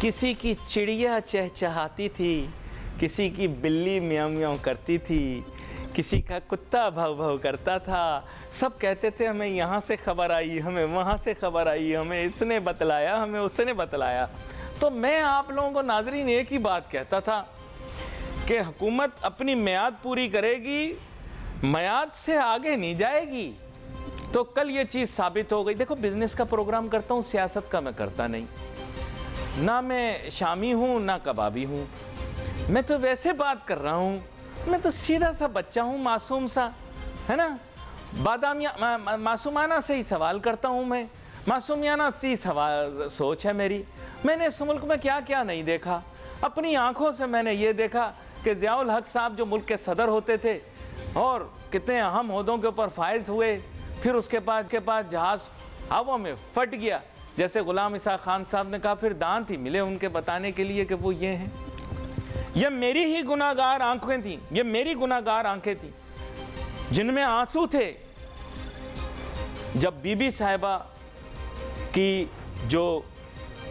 किसी की चिड़िया चहचहाती थी, किसी की बिल्ली म्याऊं म्याऊं करती थी, किसी का कुत्ता भौ भौ करता था। सब कहते थे हमें यहाँ से खबर आई, हमें वहाँ से खबर आई, हमें इसने बतलाया, हमें उसने बतलाया। तो मैं आप लोगों को नाज़रीन एक ही बात कहता था कि हुकूमत अपनी मियाद पूरी करेगी, मियाद से आगे नहीं जाएगी। तो कल ये चीज़ साबित हो गई। देखो, बिजनेस का प्रोग्राम करता हूँ, सियासत का मैं करता नहीं। ना मैं शामी हूँ ना कबाबी हूँ, मैं तो वैसे बात कर रहा हूँ। मैं तो सीधा सा बच्चा हूँ, मासूम सा, है ना। बादामिया मासूमाना से ही सवाल करता हूँ मैं, मासूमियाना सी सवाल सोच है मेरी। मैंने इस मुल्क में क्या क्या नहीं देखा। अपनी आंखों से मैंने ये देखा कि ज़ियाउल हक साहब जो मुल्क के सदर होते थे और कितने अहम ओहदों के ऊपर फायज हुए, फिर उसके बाद जहाज़ हवा में फट गया। जैसे गुलाम इसाक खान साहब ने कहा, फिर दांत ही मिले उनके बताने के लिए कि वो ये हैं। ये मेरी ही गुनाहगार आंखें थी, ये मेरी गुनाहगार आंखें थी जिनमें आंसू थे जब बीबी साहिबा की, जो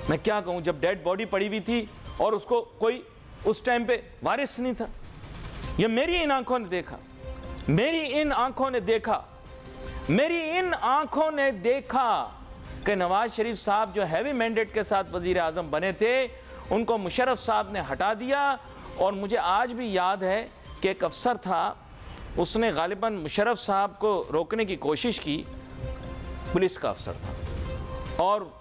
मैं क्या कहूँ, जब डेड बॉडी पड़ी हुई थी और उसको कोई उस टाइम पे वारिस नहीं था। ये मेरी इन आंखों ने देखा, मेरी इन आंखों ने देखा, मेरी इन आंखों ने देखा कि नवाज शरीफ साहब जो हैवी मैंडेट के साथ वजीर आज़म बने थे, उनको मुशर्रफ साहब ने हटा दिया। और मुझे आज भी याद है कि एक अफसर था, उसने गालिबन मुशर्रफ साहब को रोकने की कोशिश की, पुलिस का अफसर था, और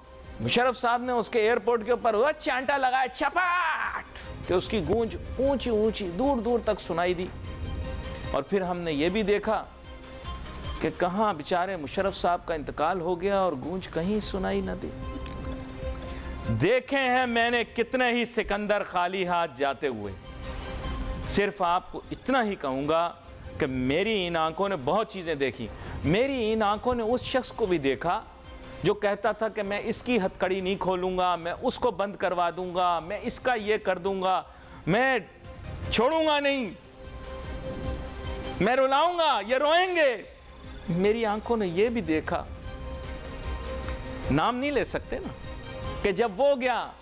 मुशर्रफ साहब ने उसके एयरपोर्ट के ऊपर वह चांटा लगाया चपाट कि उसकी गूंज ऊंची ऊंची दूर दूर तक सुनाई दी। और फिर हमने ये भी देखा कि कहाँ बेचारे मुशर्रफ साहब का इंतकाल हो गया और गूंज कहीं सुनाई न दी। देखे हैं मैंने कितने ही सिकंदर खाली हाथ जाते हुए। सिर्फ आपको इतना ही कहूँगा कि मेरी इन आंखों ने बहुत चीज़ें देखी। मेरी इन आंखों ने उस शख्स को भी देखा जो कहता था कि मैं इसकी हथकड़ी नहीं खोलूँगा, मैं उसको बंद करवा दूँगा, मैं इसका ये कर दूँगा, मैं छोड़ूँगा नहीं, मैं रुलाऊँगा, ये रोएंगे। मेरी आंखों ने ये भी देखा, नाम नहीं ले सकते ना, कि जब वो गया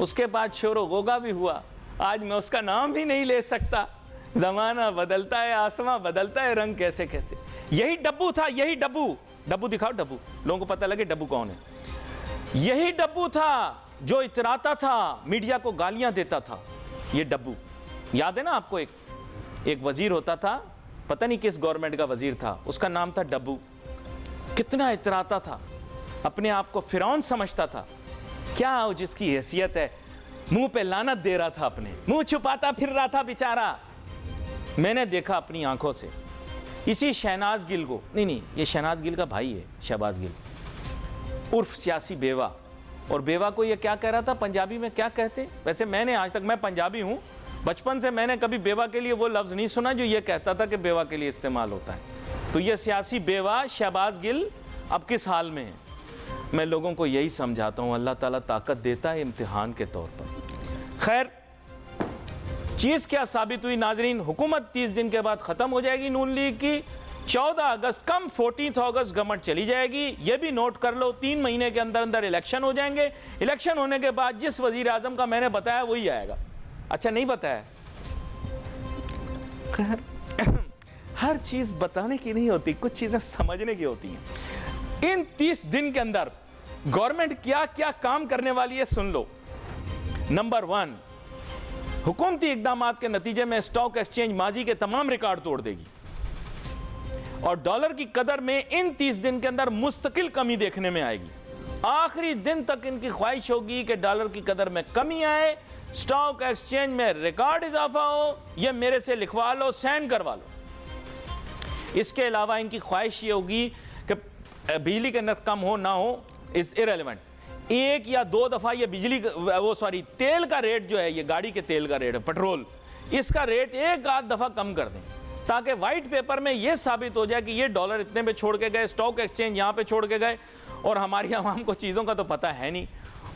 उसके बाद शोरो गोगा भी हुआ। आज मैं उसका नाम भी नहीं ले सकता। ज़माना बदलता है, आसमां बदलता है, रंग कैसे कैसे। यही डब्बू था, यही डब्बू, डब्बू दिखाओ डब्बू, लोगों को पता लगे डब्बू कौन है। यही डब्बू था जो इतराता था, मीडिया को गालियां देता था। ये डब्बू याद है ना आपको? एक वजीर होता था, पता नहीं किस गवर्नमेंट का वजीर था, उसका नाम था डब्बू। कितना इतराता था, अपने आप को फिरौन समझता था। क्या जिसकी हैसियत है, मुंह पे लानत दे रहा था, अपने मुंह छुपाता फिर रहा था बेचारा। मैंने देखा अपनी आंखों से इसी शहनाज गिल को, नहीं ये शहनाज गिल का भाई है, शहबाज गिल उर्फ सियासी बेवा। और बेवा को ये क्या कह रहा था, पंजाबी में क्या कहते? वैसे मैंने आज तक, मैं पंजाबी हूँ, बचपन से मैंने कभी बेवा के लिए वो लफ्ज़ नहीं सुना जो ये कहता था कि बेवा के लिए इस्तेमाल होता है। तो ये सियासी बेवा शहबाज गिल अब किस हाल में है? मैं लोगों को यही समझाता हूँ, अल्लाह ताला ताकत देता है इम्तिहान के तौर पर। खैर, चीज़ क्या साबित हुई नाजरीन? हुकूमत 30 दिन के बाद ख़त्म हो जाएगी नून लीग की। 14 अगस्त कम 14 अगस्त गवर्नमेंट चली जाएगी। ये भी नोट कर लो, 3 महीने के अंदर अंदर इलेक्शन हो जाएंगे। इलेक्शन होने के बाद जिस वजीर आज़म का मैंने बताया वही आएगा। अच्छा नहीं बताया, खैर हर चीज़ बताने की नहीं होती, कुछ चीज़ें समझने की होती हैं। इन 30 दिन के अंदर गवर्नमेंट क्या क्या काम करने वाली है सुन लो। नंबर 1, हुकूमती इकदाम के नतीजे में स्टॉक एक्सचेंज माजी के तमाम रिकॉर्ड तोड़ देगी और डॉलर की कदर में इन 30 दिन के अंदर मुस्तकिल कमी देखने में आएगी। आखिरी दिन तक इनकी ख्वाहिश होगी कि डॉलर की कदर में कमी आए, स्टॉक एक्सचेंज में रिकॉर्ड इजाफा हो। यह मेरे से लिखवा लो, साइन करवा लो। इसके अलावा इनकी ख्वाहिश ये होगी कि बिजली के नर्ख कम हो ना हो इज इरेलेवेंट। 1 या 2 दफ़ा ये बिजली तेल का रेट जो है, ये गाड़ी के तेल का रेट है, पेट्रोल, इसका रेट 1 आध दफ़ा कम कर दें ताकि वाइट पेपर में ये साबित हो जाए कि ये डॉलर इतने पे छोड़ के गए, स्टॉक एक्सचेंज यहाँ पे छोड़ के गए। और हमारी आवाम को चीज़ों का तो पता है नहीं,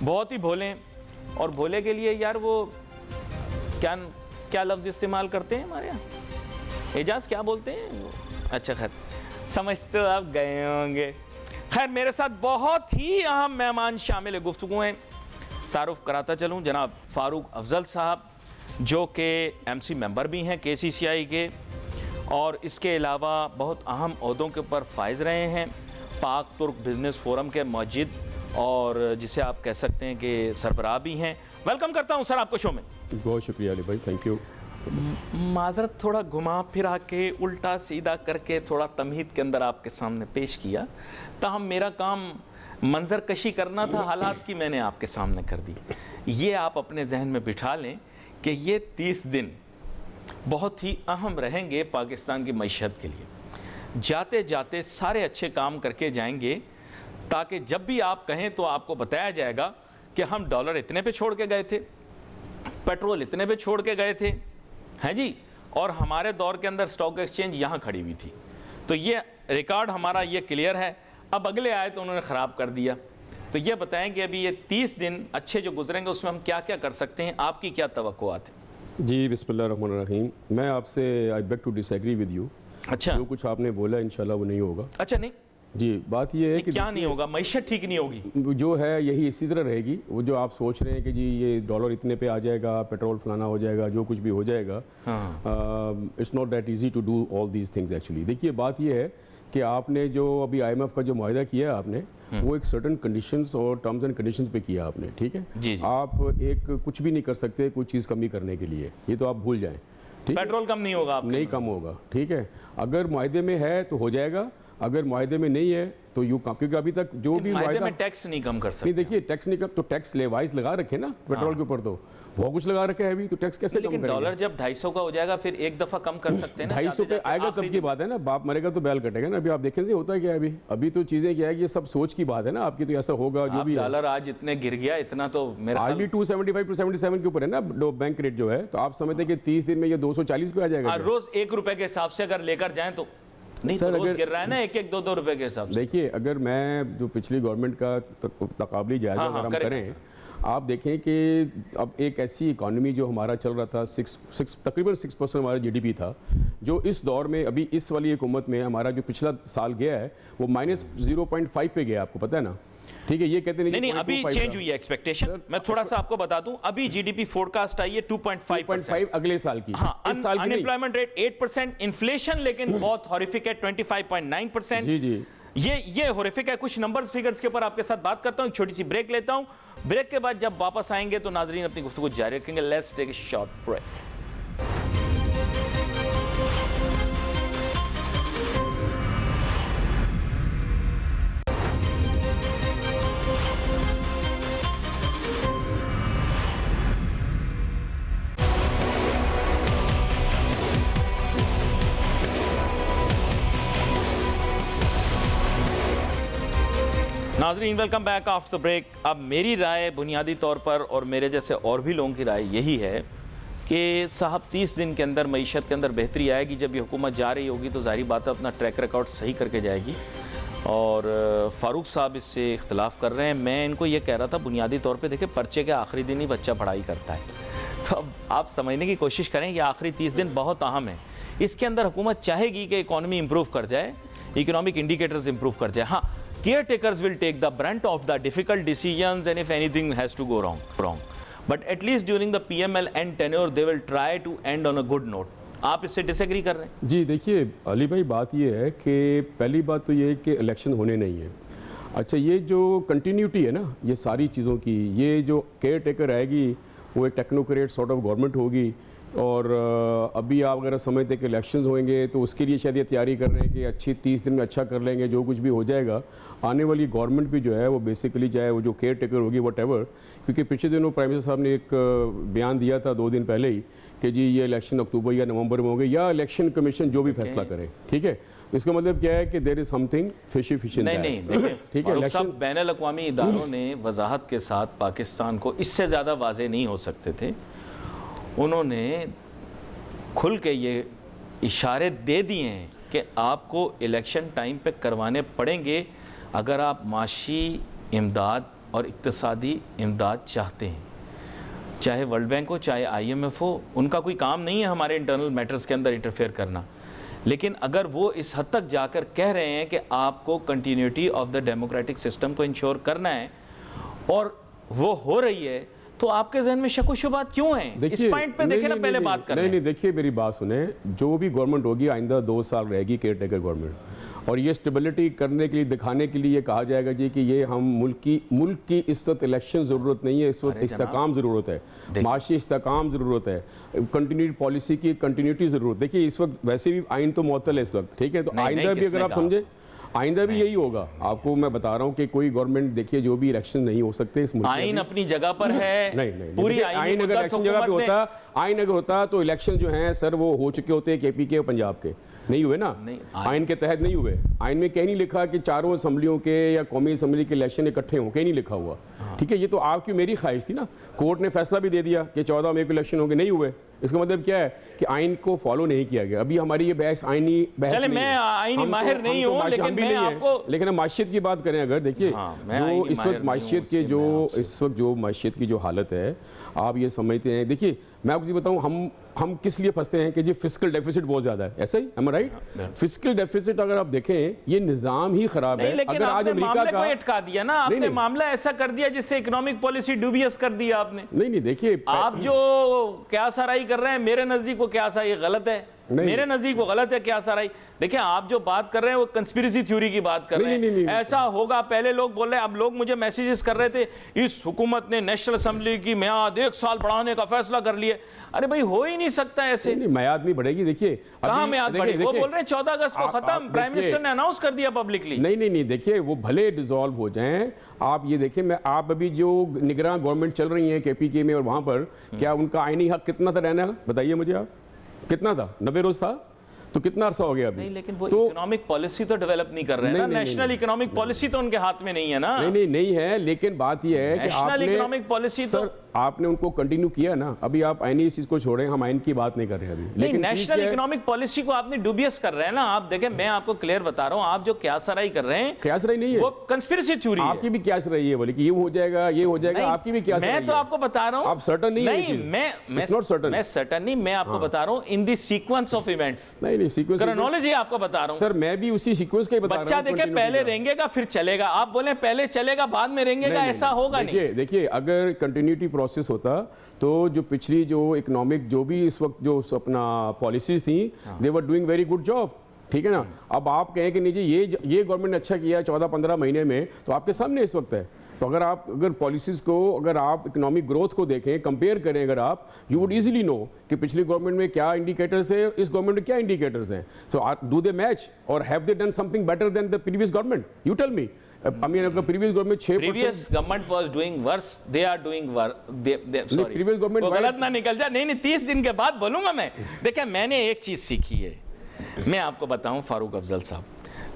बहुत ही भोले हैं। और भोले के लिए यार वो क्या क्या लफ्ज़ इस्तेमाल करते हैं हमारे यहाँ, एजाज क्या बोलते हैं? अच्छा खैर, समझ तो आप गए होंगे। खैर, मेरे साथ बहुत ही अहम मेहमान शामिल है गुफ्तगू हैं। तारुफ कराता चलूँ, जनाब फ़ारूक अफजल साहब जो कि एमसी मेंबर भी हैं KCCI के, और इसके अलावा बहुत अहम ओहदों के ऊपर फाइज रहे हैं, पाक तुर्क बिज़नेस फोरम के मौजिद और जिसे आप कह सकते हैं कि सरबराह भी हैं। वेलकम करता हूं सर आपको शो में। बहुत शुक्रिया अली भाई, थैंक यू। माजरत थोड़ा घुमा फिरा के उल्टा सीधा करके थोड़ा तमहीद के अंदर आपके सामने पेश किया, ताहम मेरा काम मंजर कशी करना था, हालात की मैंने आपके सामने कर दी। ये आप अपने जहन में बिठा लें कि ये 30 दिन बहुत ही अहम रहेंगे पाकिस्तान की मईशत के लिए। जाते जाते सारे अच्छे काम करके जाएंगे ताकि जब भी आप कहें तो आपको बताया जाएगा कि हम डॉलर इतने पे छोड़ के गए थे, पेट्रोल इतने पे छोड़ के गए थे, हैं जी, और हमारे दौर के अंदर स्टॉक एक्सचेंज यहाँ खड़ी हुई थी। तो ये रिकॉर्ड हमारा ये क्लियर है। अब अगले आए तो उन्होंने ख़राब कर दिया। तो ये बताएं कि अभी ये 30 दिन अच्छे जो गुजरेंगे उसमें हम क्या क्या कर सकते हैं, आपकी क्या तवक्कुआत है? जी बिस्मिल्लाहिर्रहमानिर्रहीम। मैं आपसे I beg to disagree with you. अच्छा, जो कुछ आपने बोला इंशाल्लाह वो नहीं होगा। अच्छा, नहीं जी, बात ये है कि क्या नहीं होगा? मईशत ठीक नहीं होगी जो है यही इसी तरह रहेगी। वो जो आप सोच रहे हैं कि जी ये डॉलर इतने पे आ जाएगा, पेट्रोल फलाना हो जाएगा, जो कुछ भी हो जाएगा, it's not that easy to do all these things actually. देखिए बात ये है कि आपने जो अभी IMF का जो मुआहदा किया है आपने, वो एक सर्टन कंडीशंस और टर्म्स एंड कंडीशंस पे किया आपने, ठीक है जी, जी। आप एक कुछ भी नहीं कर सकते कोई चीज़ कमी करने के लिए, ये तो आप भूल जाएं, ठीक है? पेट्रोल कम नहीं होगा, आप नहीं कम होगा, ठीक है। अगर मुआहदे में है तो हो जाएगा, अगर मुआहदे में नहीं है तो यू, क्योंकि अभी तक जो भी मुआहदे मुआहदा में टैक्स नहीं कम कर सकते। नहीं, देखिए टैक्स नहीं कर तो टैक्स लेवाइज लगा रखे ना पेट्रोल के ऊपर, तो बहुत कुछ लगा रखा है अभी, तो टैक्स कैसे कम लेकिन करेंगे? डॉलर जब 250 का हो जाएगा फिर एक दफा कम कर सकते हैं ना। 250 पे आएगा तब की बात है ना, बाप मरेगा तो बैल कटेगा ना। अभी आप देखें से होता है क्या है अभी तो चीजें क्या है कि ये सब सोच की बात है ना आपकी, तो ऐसा होगा जो भी है। डॉलर आज इतने गिर गया, इतना तो मेरा आज भी 275 277 के ऊपर है ना बैंक रेट जो है, तो आप समझते हैं कि 30 दिन में ये 240 पे आ जाएगा। रोज 1 रुपए के हिसाब से अगर लेकर जाएं तो नहीं, सर, तो रोज अगर गिर रहा है ना 1-1 2-2 रुपए के हिसाब से। देखिए अगर मैं जो पिछली गवर्नमेंट का तकाबली जायजा अगर हम करें, आप देखें कि अब एक ऐसी इकॉनमी जो हमारा चल रहा था तकरीबन 6% हमारा GDP था, जो इस दौर में अभी इस वाली हुकूमत में हमारा जो पिछला साल गया है वो -0.5 पे गया, आपको पता है ना, ठीक है। ये कहते नहीं, अभी चेंज हुई है एक्सपेक्टेशन। मैं थोड़ा सा आपको बता दूं, अभी GDP फोरकास्ट आई है 2.5 अगले साल की। हाँ, इस साल की अनएम्प्लॉयमेंट रेट 8%, इन्फ्लेशन लेकिन बहुत हॉरिफिक है 25.9%। जी जी, ये हॉरिफिक है। कुछ नंबर्स फिगर्स के ऊपर आपके साथ बात करता हूं, एक छोटी सी ब्रेक लेता हूं। ब्रेक के बाद जब वापस आएंगे तो नाजरीन अपनी गुफ्तगू जारी रखेंगे। Let's take a short break. नाजरीन welcome back after the break. अब मेरी राय बुनियादी तौर पर और मेरे जैसे और भी लोगों की राय यही है कि साहब 30 दिन के अंदर मईशत के अंदर बेहतरी आएगी। जब ये हुकूमत जा रही होगी तो ज़ाहिर बात है अपना ट्रैक रिकॉर्ड सही करके जाएगी। और फ़ारूक साहब इससे इख्तलाफ कर रहे हैं। मैं इनको ये कह रहा था बुनियादी तौर पे देखिए पर्चे के आखिरी दिन ही बच्चा पढ़ाई करता है, तो अब आप समझने की कोशिश करें ये आखिरी 30 दिन बहुत अहम है। इसके अंदर हुकूमत चाहेगी कि इकॉनमी इंप्रूव कर जाए, इकोनॉमिक इंडिकेटर्स इंप्रूव कर जाए। हाँ, caretakers will take the brunt of the difficult decisions and if anything has to go wrong. But at least during the PML and tenure they will try to end on a good note. आप इससे disagree कर रहे हैं? जी देखिए अली भाई, बात ये है कि पहली बात तो ये है कि इलेक्शन होने नहीं है। अच्छा, ये जो कंटिन्यूटी है ना ये सारी चीज़ों की, ये जो केयर टेकर आएगी वो एक टेक्नोक्रेट सॉर्ट ऑफ गवर्नमेंट होगी। और अभी आप अगर समझते हैं कि इलेक्शंस होंगे तो उसके लिए शायद ये तैयारी कर रहे हैं कि अच्छी 30 दिन में अच्छा कर लेंगे, जो कुछ भी हो जाएगा। आने वाली गवर्नमेंट भी जो है वो बेसिकली चाहे वो जो केयर टेकर होगी वटेवर, क्योंकि पिछले दिनों प्राइम मिनिस्टर साहब ने एक बयान दिया था 2 दिन पहले ही कि जी ये इलेक्शन अक्टूबर या नवंबर में होंगे, या इलेक्शन कमीशन जो भी फैसला करे, ठीक है। इसका मतलब क्या है कि there is something fishy fishy. नहीं ठीक है, इलेक्शन बैनुल अक़वामी इदारों ने वजाहत के साथ पाकिस्तान को इससे ज़्यादा वाज़ेह नहीं हो सकते थे। उन्होंने खुल के ये इशारे दे दिए हैं कि आपको इलेक्शन टाइम पे करवाने पड़ेंगे अगर आप माशी इमदाद और इक्तिसादी इमदाद चाहते हैं। चाहे वर्ल्ड बैंक हो चाहे IMF हो, उनका कोई काम नहीं है हमारे इंटरनल मैटर्स के अंदर इंटरफेयर करना। लेकिन अगर वो इस हद तक जाकर कह रहे हैं कि आपको continuity of the democratic system को इंश्योर करना है और वो हो रही है तो आपके जहन में शक शुबात क्यों है? इस पॉइंट पे देखें ना, पहले बात कर नहीं, देखिए मेरी बात सुने, जो भी गवर्नमेंट होगी आइंदा 2 साल रहेगी केयर टेकर गवर्नमेंट, और ये स्टेबिलिटी करने के लिए, दिखाने के लिए कहा जाएगा जी कि ये हम मुल्क की इस वक्त इलेक्शन ज़रूरत नहीं है, इस वक्त इस्तेकाम ज़रूरत है, माशी इस्तेकाम ज़रूरत है, कंटिन्यूटी पॉलिसी की कंटिन्यूटी ज़रूरत। देखिए इस वक्त वैसे भी आइन तो मुअत्तल है इस वक्त, ठीक है, तो आइंदा भी अगर आप समझे आइंदा भी यही होगा। आपको मैं बता रहा हूँ कि कोई गवर्नमेंट देखिए जो भी इलेक्शन नहीं हो सकते इस मुल्क में, आइन अपनी जगह पर है, नहीं पूरी आइन अगर इलेक्शन जगह पे होता, आइन अगर होता तो इलेक्शन जो है सर वो हो चुके होते केपी के और पंजाब के, नहीं हुए ना, आइन के तहत नहीं हुए। आइन में कहीं नहीं लिखा कि चारों असम्बलियों के या कौमी असम्बली के इलेक्शन इकट्ठे हों, कहीं नहीं लिखा हुआ, ठीक है। ये तो आपकी मेरी ख्वाहिश थी ना, कोर्ट ने फैसला भी दे दिया कि 14 मई को इलेक्शन होंगे, नहीं हुए। इसका मतलब क्या है कि आइन को फॉलो नहीं किया गया। अभी हमारी ये बहस आइनी बहस चले, मैं आइनी माहिर नहीं हूं, लेकिन मैं आपको, लेकिन हम माशियत की बात करें अगर, देखिए जो इस वक्त माशियत के जो माशियत की जो हालत है, आप ये समझते हैं, देखिए मैं आपको बताऊं, हम किस लिए फंसते हैं कि जी फिस्कल डेफिसिट बहुत ज्यादा है, ऐसा ही, एम आई राइट? फिस्कल डेफिसिट अगर आप देखें ये निजाम ही खराब है। लेकिन अगर आज अमेरिका का अटका दिया ना आपने, मामला ऐसा कर दिया जिससे इकोनॉमिक पॉलिसी डूबियस कर दिया आपने। नहीं देखिए, आप जो क्या सराई कर रहे हैं, मेरे नजदीक वो क्या सा ये गलत है, मेरे नजदीक वो गलत है क्या सराई। देखिए आप जो बात कर रहे हैं वो कंस्पिरेसी थ्योरी की बात कर रहे हैं, ऐसा होगा, पहले लोग बोल रहे हैं, अब लोग मुझे मैसेजेस कर रहे थे इस हुकूमत ने नेशनल असेंबली की मियाद 1 साल बढ़ाने का फैसला कर लिया। अरे भाई हो ही नहीं सकता ऐसे, मियाद नहीं बढ़ेगी। देखिए कहां मियाद बढ़ेगी, वो बोल रहे हैं 14 अगस्त को खत्म, प्राइम मिनिस्टर ने अनाउंस कर दिया पब्लिकली। नहीं देखिए वो भले डिसॉल्व हो जाएं, आप ये देखिए, मैं आप अभी जो निगरान गवर्नमेंट चल रही है केपीके में और वहां पर क्या उनका आईनी हक कितना था रहना, बताइए मुझे आप, कितना था? 90 रोज था, तो कितना अरसा हो गया अभी? नहीं, लेकिन वो तो इकोनॉमिक पॉलिसी तो डेवलप नहीं कर रहे हैं ना, नेशनल इकोनॉमिक पॉलिसी तो उनके हाथ में नहीं है ना। नहीं है, लेकिन बात ये है कि नेशनल इकोनॉमिक पॉलिसी तो आपने उनको कंटिन्यू किया ना। अभी आप आईनी इस चीज को छोड़ें, हम आइन की बात नहीं कर रहे हैं अभी, लेकिन नेशनल इकोनॉमिक पॉलिसी को आपने डूबियस कर रहे हैं ना। आप देखें, मैं आपको क्लियर बता रहा हूं, आप जो क्यासराई कर रहे हैं, क्यासराई नहीं है, वो कंस्पिरेसी थ्योरी है। आपकी भी क्यासराई है, बोले कि ये हो जाएगा, ये हो जाएगा, आपकी भी क्यासराई है। मैं तो आपको बता रहा हूं, आप सर्टेन नहीं है, मैं सर्टेन नहीं, मैं आपको बता रहा हूं in the sequence of events, नहीं सीक्वेंस, क्रोनोलॉजी आपको बता रहा हूं सर, मैं भी उसी सीक्वेंस का ही बता रहा हूं। बच्चा देखे पहले रेंगेगा फिर चलेगा, आप बोले पहले चलेगा बाद में रेंगेगा, ऐसा होगा नहीं। देखिए अगर कंटिन्यूटी प्रोसेस होता तो जो पिछली जो इकोनॉमिक जो भी इस वक्त जो अपना पॉलिसीज थी, they were doing very good job, ठीक है ना। अब आप कहें कि नहीं जी ये गवर्नमेंट ने अच्छा किया 14-15 महीने में, तो आपके सामने इस वक्त है। तो अगर पॉलिसीज को, अगर आप इकोनॉमिक ग्रोथ को देखें, कंपेयर करें, अगर आप, यू वुड इजीली नो कि पिछली गवर्नमेंट में क्या इंडिकेटर्स है, इस गवर्नमेंट में क्या इंडिकेटर्स हैं। सो डू दे मैच और have they done something better than the previous government? You tell me. I mean, previous government 6%. Previous government was doing worse. They are doing worse. Sorry. Previous government. वो गलत ना निकल जाए। नहीं 30 दिन के बाद बोलूंगा मैं। देखिए मैंने एक चीज सीखी है, मैं आपको बताऊं फारूक अफजल साहब,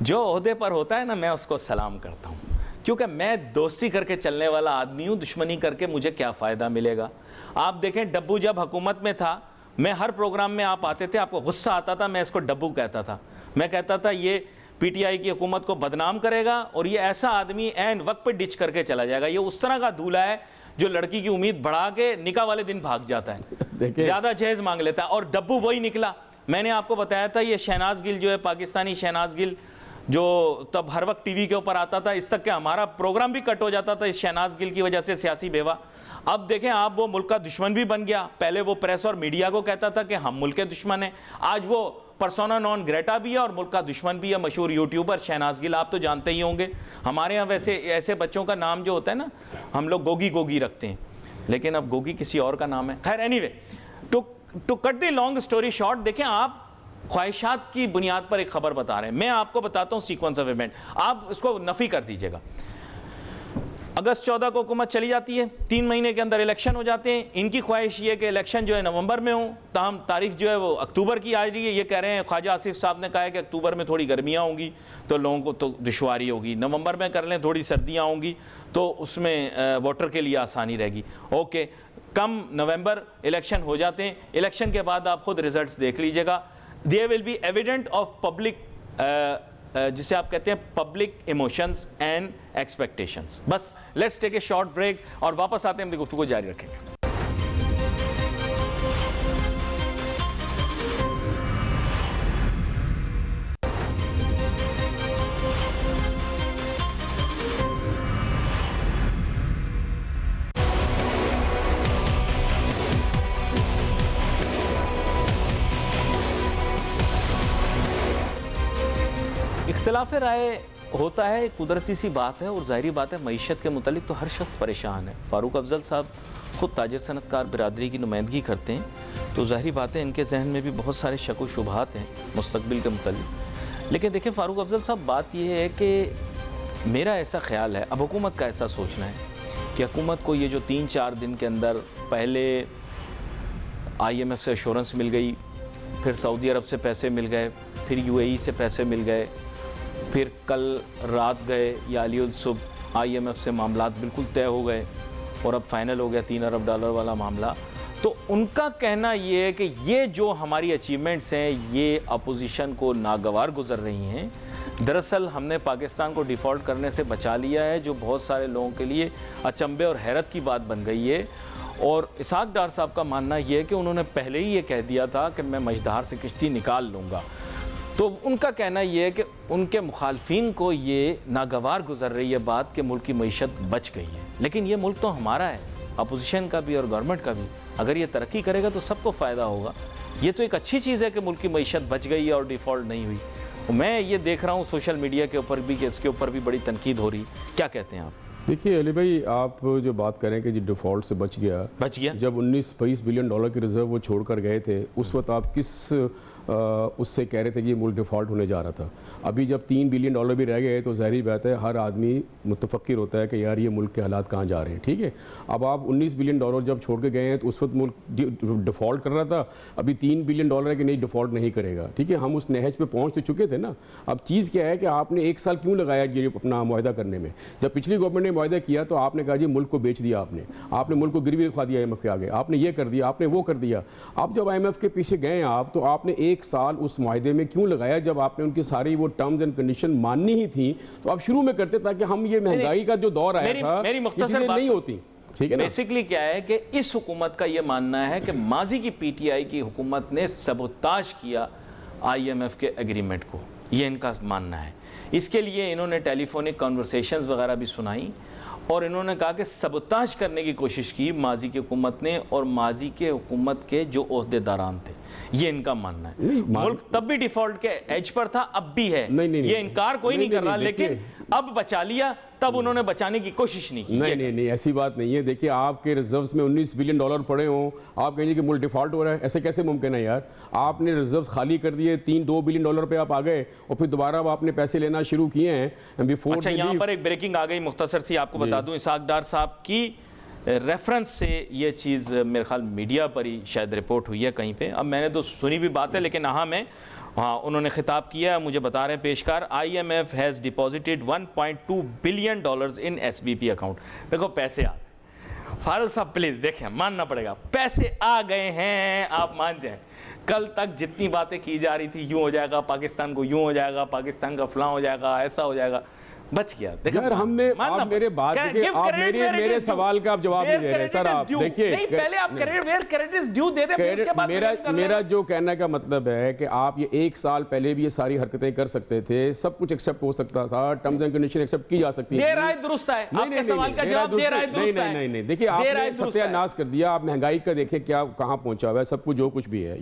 जो ओहदे पर होता है ना, मैं उसको सलाम करता हूं, क्योंकि मैं दोस्ती करके चलने वाला आदमी हूं, दुश्मनी करके मुझे क्या फायदा मिलेगा। आप देखें डब्बू जब हुकूमत में था, मैं हर प्रोग्राम में आप आते थे, आपको गुस्सा आता था, मैं इसको डब्बू कहता था। मैं कहता था ये पीटीआई की हुकूमत को बदनाम करेगा और ये ऐसा आदमी एन वक्त पे डिच करके चला जाएगा। ये उस तरह का दूल्हा है जो लड़की की उम्मीद बढ़ा के निकाह वाले दिन भाग जाता है, ज्यादा जहेज मांग लेता है, और डब्बू वही निकला। मैंने आपको बताया था ये शहनाज गिल जो है, पाकिस्तानी शहनाज गिल, जो तब हर वक्त टीवी के ऊपर आता था, इस तक कि हमारा प्रोग्राम भी कट हो जाता था इस शहनाज गिल की वजह से, सियासी बेवा। अब देखें आप, वो मुल्क का दुश्मन भी बन गया। पहले वो प्रेस और मीडिया को कहता था कि हम मुल्क के दुश्मन हैं, आज वो पर्सोना नॉन ग्रेटा भी है और मुल्क का दुश्मन भी है। मशहूर यूट्यूबर शहनाज गिल, आप तो जानते ही होंगे। हमारे यहाँ वैसे ऐसे बच्चों का नाम जो होता है ना, हम लोग गोगी गोगी रखते हैं, लेकिन अब गोगी किसी और का नाम है। खैर anyway, to cut the long story short, देखें आप ख्वाहिशात की बुनियाद पर एक खबर बता रहे हैं, मैं आपको बताता हूँ सीक्वेंस ऑफ इवेंट, आप इसको नफी कर दीजिएगा। अगस्त 14 को हुकूमत चली जाती है, 3 महीने के अंदर इलेक्शन हो जाते हैं। इनकी ख्वाहिश ये कि इलेक्शन जो है नवंबर में हो, ताहम तारीख जो है वो अक्टूबर की आ रही है। ये कह रहे हैं, ख्वाजा आसिफ साहब ने कहा है कि अक्टूबर में थोड़ी गर्मियाँ होंगी तो लोगों को तो दुश्वारी होगी, नवंबर में कर लें, थोड़ी सर्दियाँ होंगी तो उसमें वोटर के लिए आसानी रहेगी। ओके, कम नवंबर इलेक्शन हो जाते हैं। इलेक्शन के बाद आप खुद रिजल्ट्स देख लीजिएगा, there will be evident of public, जिसे आप कहते हैं पब्लिक इमोशंस एंड एक्सपेक्टेशंस। बस let's take a short break और वापस आते हैं, अपनी गुफ्तगू जारी रखेंगे। इख्तिलाफ राय होता है, कुदरती सी बात है, और ज़ाहिरी बात है मईशत के मुतालिक तो हर शख्स परेशान है। फ़ारूक अफजल साहब ख़ुद ताजिर सनतकार बिरादरी की नुमाइंदगी करते हैं, तो ज़ाहिरी बात है इनके जहन में भी बहुत सारे शक व शुबहात हैं मुस्तकबिल के मुतालिक। लेकिन देखें फ़ारूक अफजल साहब, बात यह है कि मेरा ऐसा ख्याल है, अब हुकूमत का ऐसा सोचना है कि हुकूमत को ये जो 3-4 दिन के अंदर पहले IMF से एश्योरेंस मिल गई, फिर सऊदी अरब से पैसे मिल गए, फिर UAE से पैसे मिल गए, फिर कल रात गए या अली सुबह IMF से मामलात बिल्कुल तय हो गए और अब फाइनल हो गया $3 अरब वाला मामला। तो उनका कहना ये है कि ये जो हमारी अचीवमेंट्स हैं ये अपोजिशन को नागवार गुजर रही हैं। दरअसल हमने पाकिस्तान को डिफ़ॉल्ट करने से बचा लिया है, जो बहुत सारे लोगों के लिए अचंभे और हैरत की बात बन गई है। और इसहाक डार साहब का मानना ये है कि उन्होंने पहले ही ये कह दिया था कि मैं मझधार से किश्ती निकाल लूँगा। तो उनका कहना ये है कि उनके मुखालफिन को ये नागवार गुजर रही है बात कि मुल्क की मईशत बच गई है। लेकिन ये मुल्क तो हमारा है, अपोजिशन का भी और गवर्नमेंट का भी। अगर ये तरक्की करेगा तो सबको फ़ायदा होगा। ये तो एक अच्छी चीज़ है कि मुल्क की मईशत बच गई है और डिफ़ॉल्ट नहीं हुई। मैं ये देख रहा हूँ सोशल मीडिया के ऊपर भी कि इसके ऊपर भी बड़ी तनकीद हो रही। क्या कहते हैं आप? देखिए अली भाई, आप जो बात करें कि जी डिफ़ॉल्ट से बच गया, जब 19-22 बिलियन डॉलर की रिज़र्व वो छोड़ कर गए थे, उस वक्त आप किस उससे कह रहे थे कि ये मुल्क डिफ़ॉल्ट होने जा रहा था? अभी जब $3 बिलियन भी रह गए तो ज़ाहिर बात है हर आदमी मुतफक्किर होता है कि यार ये मुल्क के हालात कहाँ जा रहे हैं। ठीक है, अब आप $19 बिलियन जब छोड़ के गए हैं तो उस वक्त मुल्क डिफ़ॉल्ट कर रहा था, अभी $3 बिलियन है कि नहीं डिफ़ॉल्ट नहीं करेगा। ठीक है, हम उस नहज पे पहुँच तो चुके थे ना। अब चीज़ क्या है कि आपने 1 साल क्यों लगाया ये अपना मुआहदा करने में? जब पिछली गवर्नमेंट ने मुआहदा किया तो आपने कहा जी मुल्क को बेच दिया, आपने मुल्क को गिरवी रखवा दिया IMF के आगे, आपने ये कर दिया, आपने वो कर दिया। अब जब IMF के पीछे गए आप तो आपने 1 साल उस मुआहदे में क्यों लगाया? जब आपने उनकी सारी वो टर्म्स एंड कंडीशन माननी ही थी तो आप शुरू में करते, ताकि हम ये महंगाई का जो दौर आया था मेरी मुख्तसर बात नहीं होती। ठीक है ना? बेसिकली क्या है कि इस हुकूमत का ये मानना है कि माजी की PTI की हुकूमत ने सबोताज किया IMF के एग्रीमेंट को, ये इनका मानना है। इसके लिए इन्होंने टेलीफोनिक कन्वर्सेशंस वगैरह भी सुनाई और इन्होंने कहा कि सबोताज करने की कोशिश की माजी की हुकूमत ने और माजी के हुकूमत के जो ओहदेदारान थे। ये इनका मानना है। मुल्क तब भी डिफॉल्ट के एज पर था, अब भी है। ये इनकार कोई नहीं कर रहा, लेकिन अब बचा लिया, तब उन्होंने बचाने की कोशिश नहीं की। नहीं, ऐसी बात नहीं है। देखिए आपके रिजर्व्स में $19 बिलियन पड़े हों, आप कहेंगे कि मुल्क डिफॉल्ट हो रहा है, ऐसे कैसे मुमकिन है यार? आपने रिजर्व्स खाली कर दिए, $2 बिलियन पे आप आ गए और फिर दोबारा अब आपने पैसे लेना शुरू किए हैं। बिफोर अच्छा, यहाँ पर एक ब्रेकिंग आ गई, मुख्तसर सी आपको बता दूं, इसहाक डार साहब की रेफरेंस से ये चीज़ मेरे ख्याल मीडिया पर ही शायद रिपोर्ट हुई है कहीं पे। अब मैंने तो सुनी भी बात है, लेकिन हाँ उन्होंने खिताब किया है, मुझे बता रहे हैं पेशकार, IMF has deposited $1.2 billion in SBP account. देखो पैसे आ गए। फारूक साहब प्लीज़ देखें, मानना पड़ेगा, पैसे आ गए हैं, आप मान जाएं। कल तक जितनी बातें की जा रही थी, यूँ हो जाएगा पाकिस्तान को, यूँ हो जाएगा पाकिस्तान का फलां हो जाएगा, ऐसा हो जाएगा, बच गया। यार हमने आप मेरे बात देखिए, आप मेरे सवाल का आप जवाब नहीं दे रहे सर। आप देखिए, पहले आप क्रेडिट इज ड्यू दे दे, उसके बाद मेरा जो कहने का मतलब है कि आप ये 1 साल पहले भी ये सारी हरकतें कर सकते थे, सब कुछ एक्सेप्ट हो सकता था, टर्म्स एंड कंडीशन एक्सेप्ट की जा सकती है। दे रहा है दुरुस्त है, आपके सवाल का जवाब दे रहा है दुरुस्त है। नहीं, देखिए आपने सत्यानाश कर दिया। आप महंगाई का देखिए क्या कहां पहुंचा हुआ है, सब कुछ जो कुछ भी है,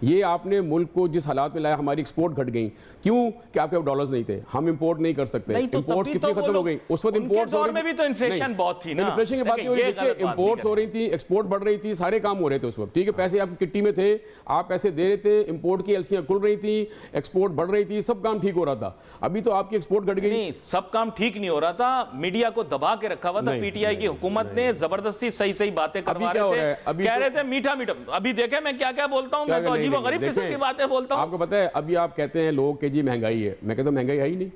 ये आपने मुल्क को जिस हालात में लाया। हमारी एक्सपोर्ट घट गई, क्यों? कि आपके पास डॉलर्स नहीं थे, हम इंपोर्ट नहीं कर सकते। इंपोर्ट कितनी खत्म हो गई उस वक्त? इंपोर्ट्स दौर में भी तो इन्फ्लेशन बहुत थी ना। इन्फ्लेशन की बात नहीं हो रही थी, इंपोर्ट्स हो रही थी, एक्सपोर्ट बढ़ रही थी, सारे काम हो रहे थे उस वक्त। ठीक है, पैसे आपकी किट्टी में थे, आप पैसे दे रहे थे, इंपोर्ट की एलसियां खुल रही थी, एक्सपोर्ट बढ़ रही थी, सब काम ठीक हो रहा था। अभी तो आपकी एक्सपोर्ट घट गई। नहीं, सब काम ठीक नहीं हो रहा था, मीडिया को दबा के रखा हुआ था। PTI की हुकूमत ने जबरदस्ती सही बातें करवा रहे थे, कह रहे थे मीठा। अभी देखे मैं क्या बोलता हूँ, मैं तो अजीब और गरीब किस्म की बातें बोलता हूँ। आपको पता है, अभी आप कहते हैं लोग कि जी महंगाई है, मैं कहता हूँ महंगाई है ही नहीं।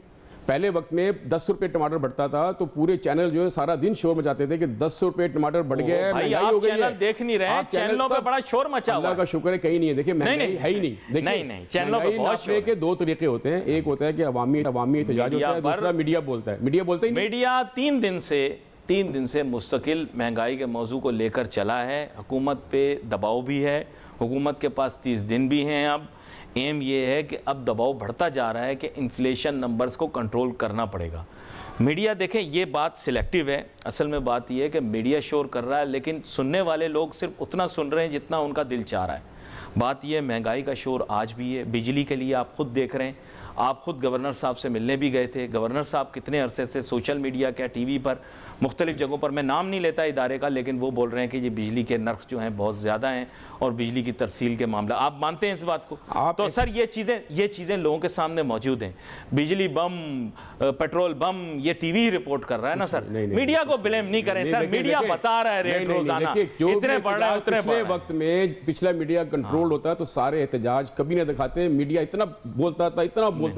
पहले वक्त में 10 रुपए टमाटर बढ़ता था तो पूरे चैनल जो है सारा दिन शोर मचाते थे कि 10 रुपए टमाटर बढ़ गया है, महंगाई हो गई है। देख नहीं रहे, चैनलों पे बड़ा शोर मचा हुआ है। अल्लाह का शुक्र है कहीं नहीं है। देखिए महंगाई है ही नहीं। देखिए नहीं, चैनलों पे बहुत शोर है। के 2 तरीके होते हैं, एक होता है कि अवामी एहतजाज होता है, दूसरा मीडिया बोलता है। मीडिया बोलता ही नहीं। मीडिया 3 दिन से मुस्तकिल महंगाई के मौजू को लेकर चला है। हुकूमत पे दबाव भी है, हुकूमत के पास 30 दिन भी हैं। अब एम ये है कि अब दबाव बढ़ता जा रहा है कि इन्फ्लेशन नंबर्स को कंट्रोल करना पड़ेगा। मीडिया देखें, ये बात सिलेक्टिव है। असल में बात ये है कि मीडिया शोर कर रहा है, लेकिन सुनने वाले लोग सिर्फ उतना सुन रहे हैं जितना उनका दिल चाह रहा है। बात ये, महंगाई का शोर आज भी है। बिजली के लिए आप खुद देख रहे हैं, आप खुद गवर्नर साहब से मिलने भी गए थे। गवर्नर साहब कितने अरसे से सोशल मीडिया क्या टीवी पर मुख्तलिफ जगहों पर, मैं नाम नहीं लेता इदारे का, लेकिन वो बोल रहे हैं कि ये बिजली के नर्ख जो हैं बहुत ज़्यादा हैं और बिजली की तरसील के मामला, आप मानते हैं इस बात को? तो सर ये चीज़ें लोगों के सामने मौजूद हैं। बिजली बम, पेट्रोल बम, ये टीवी रिपोर्ट कर रहा है ना सर। मीडिया को ब्लेम नहीं करें सर, मीडिया बता रहा है रेट रोजाना इतने बढ़ रहा है उतने पिछले वक्त में पिछला मीडिया कंट्रोल होता है तो सारे एहतजाज कभी नहीं दिखाते। मीडिया इतना बोलता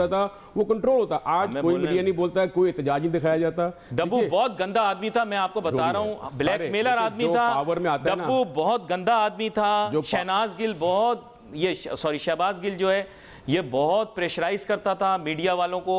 था वो कंट्रोल होता। आज कोई मीडिया नहीं बोलता है, कोई एहतजाज नहीं दिखाया जाता। डब्बू बहुत गंदा आदमी था, मैं आपको बता रहा हूँ, ब्लैकमेलर आदमी था। डब्बू बहुत गंदा आदमी था। शहनाज गिल बहुत, ये सॉरी शहबाज गिल जो है ये बहुत प्रेशराइज करता था, मीडिया वालों को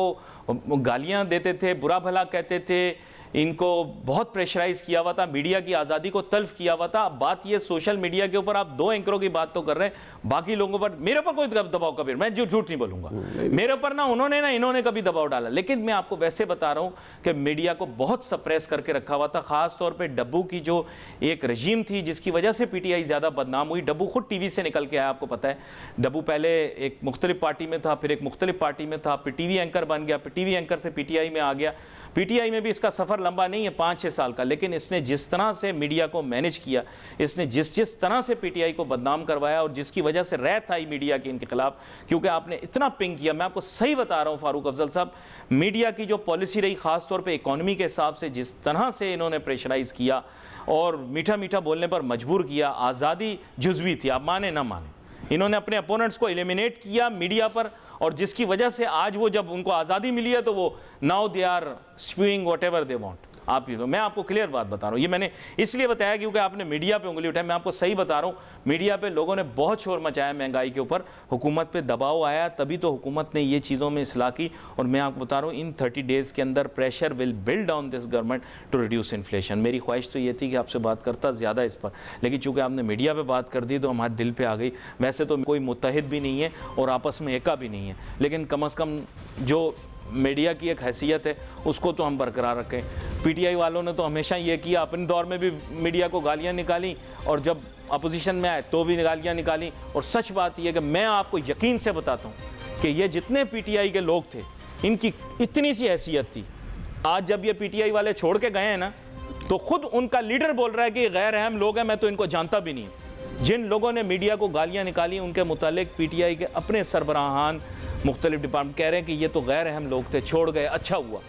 गालियां देते थे, बुरा भला कहते थे, इनको बहुत प्रेशराइज किया हुआ था, मीडिया की आज़ादी को तल्फ किया हुआ था। अब बात ये सोशल मीडिया के ऊपर आप 2 एंकरों की बात तो कर रहे हैं, बाकी लोगों पर मेरे पर कोई दबाव कभी, मैं जो झूठ नहीं बोलूंगा, मेरे पर ना उन्होंने ना इन्होंने कभी दबाव डाला, लेकिन मैं आपको वैसे बता रहा हूं कि मीडिया को बहुत सप्रेस करके रखा हुआ था। खास तौर पर डब्बू की जो एक रजीम थी जिसकी वजह से पीटीआई ज़्यादा बदनाम हुई। डब्बू खुद टीवी से निकल के आया, आपको पता है। डब्बू पहले एक मुख्तलिफ पार्टी में था, फिर एक मुख्तलिफ पार्टी में था, फिर टीवी एंकर बन गया, फिर टीवी एंकर से पीटीआई में आ गया। पीटीआई में भी इसका सफ़र लंबा नहीं है, 5-6 साल का, लेकिन इसने जिस तरह से मीडिया को मैनेज किया, इसने जिस तरह से पीटीआई को बदनाम करवाया और जिसकी वजह से रैत आई मीडिया की इनके खिलाफ, क्योंकि आपने इतना पिंग किया। मैं आपको सही बता रहा हूं फारूक अफजल साहब, मीडिया की जो पॉलिसी रही खास तौर पे इकोनॉमी के हिसाब से, जिस तरह से इन्होंने प्रेशराइज किया और मीठा मीठा बोलने पर मजबूर किया। आज़ादी जुज़वी थी, आप माने ना माने, इन्होंने अपने अपोनेंट्स को एलिमिनेट किया मीडिया पर, और जिसकी वजह से आज वो जब उनको आज़ादी मिली है तो वो now they are spewing whatever they want. आप ही तो, मैं आपको क्लियर बात बता रहा हूँ, ये मैंने इसलिए बताया क्योंकि आपने मीडिया पे उंगली उठाई। मैं आपको सही बता रहा हूँ, मीडिया पे लोगों ने बहुत शोर मचाया महंगाई के ऊपर, हुकूमत पे दबाव आया, तभी तो हुकूमत ने ये चीज़ों में इस्लाह की। और मैं आपको बता रहा हूँ इन 30 डेज़ के अंदर pressure will build on this government to reduce inflation. मेरी ख्वाहिश तो ये थी कि आपसे बात करता ज़्यादा इस पर, लेकिन चूँकि आपने मीडिया पर बात कर दी तो हमारे दिल पर आ गई। वैसे तो कोई मुत्तहिद भी नहीं है और आपस में एका भी नहीं है, लेकिन कम अज़ कम जो मीडिया की एक हैसियत है उसको तो हम बरकरार रखें। पीटीआई वालों ने तो हमेशा ये किया, अपने दौर में भी मीडिया को गालियां निकाली और जब अपोजिशन में आए तो भी गालियां निकाली। और सच बात यह कि मैं आपको यकीन से बताता हूं कि ये जितने पीटीआई के लोग थे इनकी इतनी सी हैसियत थी, आज जब ये पीटीआई वाले छोड़ के गए हैं ना तो खुद उनका लीडर बोल रहा है कि गैर अहम लोग हैं, मैं तो इनको जानता भी नहीं। जिन लोगों ने मीडिया को गालियाँ निकाली उनके मुतालिक पीटीआई के अपने सरबराहान मुख्तलिफ डिपार्टमेंट कह रहे हैं कि ये तो गैर अहम लोग थे, छोड़ गए, अच्छा हुआ।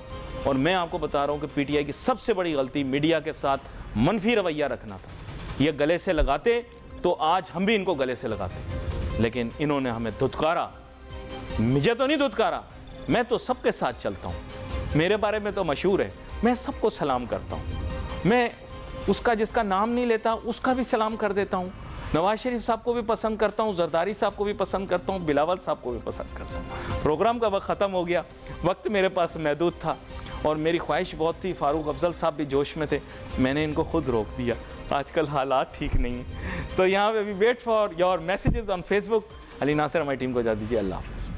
और मैं आपको बता रहा हूँ कि पीटीआई की सबसे बड़ी गलती मीडिया के साथ मनफी रवैया रखना था। ये गले से लगाते तो आज हम भी इनको गले से लगाते, लेकिन इन्होंने हमें धुतकारा। मुझे तो नहीं धुतकारा, मैं तो सबके साथ चलता हूँ, मेरे बारे में तो मशहूर है, मैं सबको सलाम करता हूँ, मैं उसका जिसका नाम नहीं लेता उसका भी सलाम कर देता हूँ। नवाज शरीफ साहब को भी पसंद करता हूँ, जरदारी साहब को भी पसंद करता हूँ, बिलावल साहब को भी पसंद करता हूँ। प्रोग्राम का वक्त ख़त्म हो गया, वक्त मेरे पास महदूद था और मेरी ख्वाहिश बहुत थी। फारूक अफजल साहब भी जोश में थे, मैंने इनको खुद रोक दिया, आजकल हालात ठीक नहीं हैं। तो यहाँ पे भी wait for your messages on Facebook. Ali Nasir हमारी टीम को इजाज़त दीजिए, अल्लाह हाफ़िज़।